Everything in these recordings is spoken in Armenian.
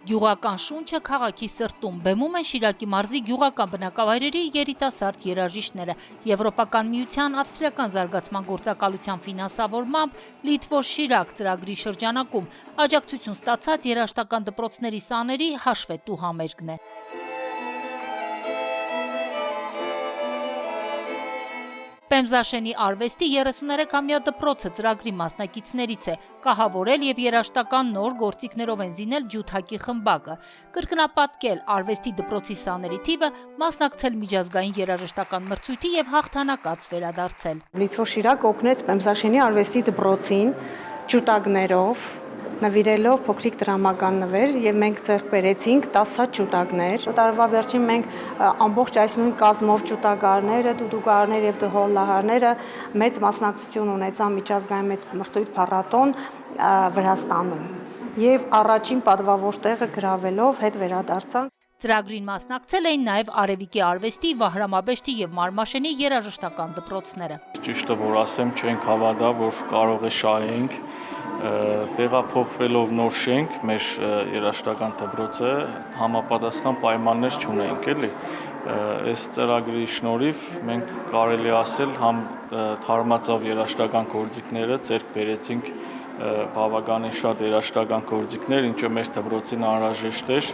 Գյուղական շունչը քաղաքի սրտում բեմում են Շիրակի մարզի գյուղական բնակավայրերի երիտասարդ երաժիշտները։ Եվրոպական միության ավստրիական զարգացման գործակալության ֆինանսավորմամբ Լիտվոր Շիրակ ծրագրի շրջանակում աջակցություն ստացած երաժշտական դպրոցների սաների հաշվետու համերգն է։ Պեմզաշենի արվեստի 33-ամյա դպրոցը ծրագրի մասնակիցներից է, կահավորել և երաժշտական նոր գործիքներով են զինել ջութակի խմբակը, կրկնապատկել արվեստի դպրոցի սաների թիվը, մասնակցել միջազգային երաժշտական մրցույթի և հաղթանակած վերադարձել։ Լիտվոր Շիրակ օգնեց Պեմզաշենի արվեստի դպրոցին ջութակներով, նվիրելով փոքրիկ դրամական նվեր եւ մենք ձեռք բերեցինք 10 հատ ջութակներ։ Տարվա վերջին մենք ամբողջ այս նույն կազմով ջութակարները, դուդուկարները եւ դհոլլահարները մեծ մասնակցություն ունեցան միջազգային մեծ մրցույթ փառատոն Վրաստանում եւ առաջին պատվավոր տեղը գրավելով հետ վերադարձանք։ Ծրագրին մասնակցել էին նաև Արևիկի արվեստի, Վահրամաբեշտի եւ Մարմաշենի երաժշտական դպրոցները։ Ճիշտը որ ասեմ, չենք հավատա, որ կարող է շահենք, տեղափոխվելով նոր շենք, մեր երաժշտական դպրոցը համապատասխան պայմաններ չունենք, էլի։ Այս ծրագրի շնորհիվ մենք կարելի ասել համ թարմացավ երաժշտական գործիքները ձեռք բերեցինք բավականին շատ երաժշտական գործիքներ, ինչը մեր դպրոցին անհրաժեշտ էր,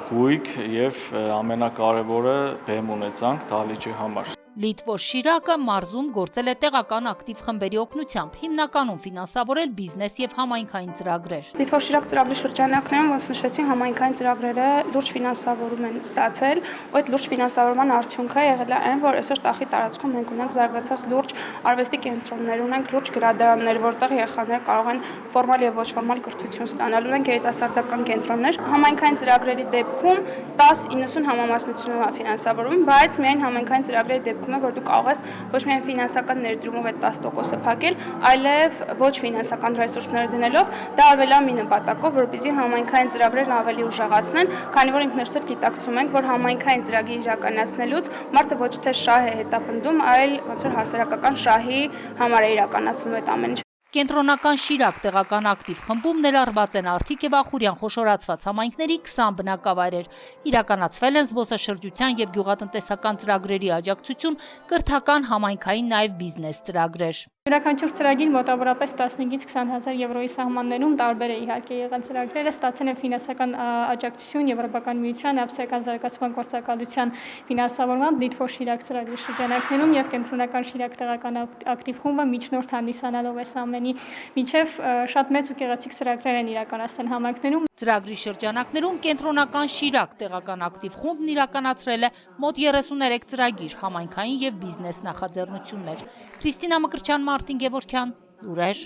գույք եւ ամենակարևորը բեմ ունեցանք դահլիճի համար։ Լիտվոր Շիրակը մարզում գործել է տեղական ակտիվ խմբերի օգնությամբ, հիմնականում ֆինանսավորել բիզնես եւ համայնքային ծրագրեր։ Լիտվոր Շիրակ ծրագրի շրջանակներում, ոնց նշեցին, համայնքային ծրագրերը լուրջ ֆինանսավորում են ստացել, ու այդ լուրջ ֆինանսավորման արդյունքը եղել է այն, որ այսօր Տախի տարածքում մենք ունենք զարգացած լուրջ արվեստի կենտրոններ, ունենք լուրջ գրադարաններ, որտեղ երեխաները կարող են ֆորմալ եւ ոչ ֆորմալ կրթություն ստանալ, ունենք երիտասարդական կենտրոններ։ Համայնքային ծրագրերի դեպքում 10-90 համամասնությունով է ֆինանսավորում, բայց միայն համայնքային ծրագրերի դեպքում որ դու կարող ես ոչ միայն ֆինանսական ներդրումով այդ 10%-ը փակել, այլև ոչ ֆինանսական ռեսուրսներ դնելով, դա արվել է մի նպատակով, որպեսզի համայնքային ծրագրերն ավելի ուժեղացնեն, քանի որ ինքներս էլ գիտակցում ենք, որ համայնքային ծրագիր իրականացնելուց մարդը ոչ թե շահ է հետապնդում, այլ ոնց որ հասարակական շահի համար է իրականացում այդ ամեն ինչ։ Կենտրոնական Շիրակ տեղական ակտիվ խմբում ներառված են Արթիկ եւ Ախուրյան խոշորացված համայնքների 20 բնակավայրեր։ Իրականացվել են զբոսաշրջության եւ գյուղատնտեսական ծրագրերի աջակցություն, կրթական, համայնքային նաեւ բիզնես ծրագրեր։ Յուրաքանչյուր ծրագիր մոտավորապես 15-ից 20,000 եվրոյի սահմաններում տարբեր է իհարկե եղել ծրագրերը, ստացել են ֆինանսական աջակցություն Եվրոպական միության ավստրիական զարգացման գործակալության ֆինանսավորմամբ Լիտվոր Շիրակ ծրագրի շրջանակներում եւ կենտրոնական Շիրակ տեղական ակտիվ խումբը միջնորդ հանդիսանալով այս ամենի միջև շատ մեծ ու գեղեցիկ ծրագրեր են իրականացնել համայնքներում։ Ծրագրի շրջանակներում կենտրոնական Շիրակ տեղական ակտիվ խումբն իրականացրել է մոտ 33 ծրագիր, համայնքային եւ բիզնես նախաձեռնություններ։ Քրիստինա Մկրտչյան, Մարտին Գևորգյան, Լուրեր։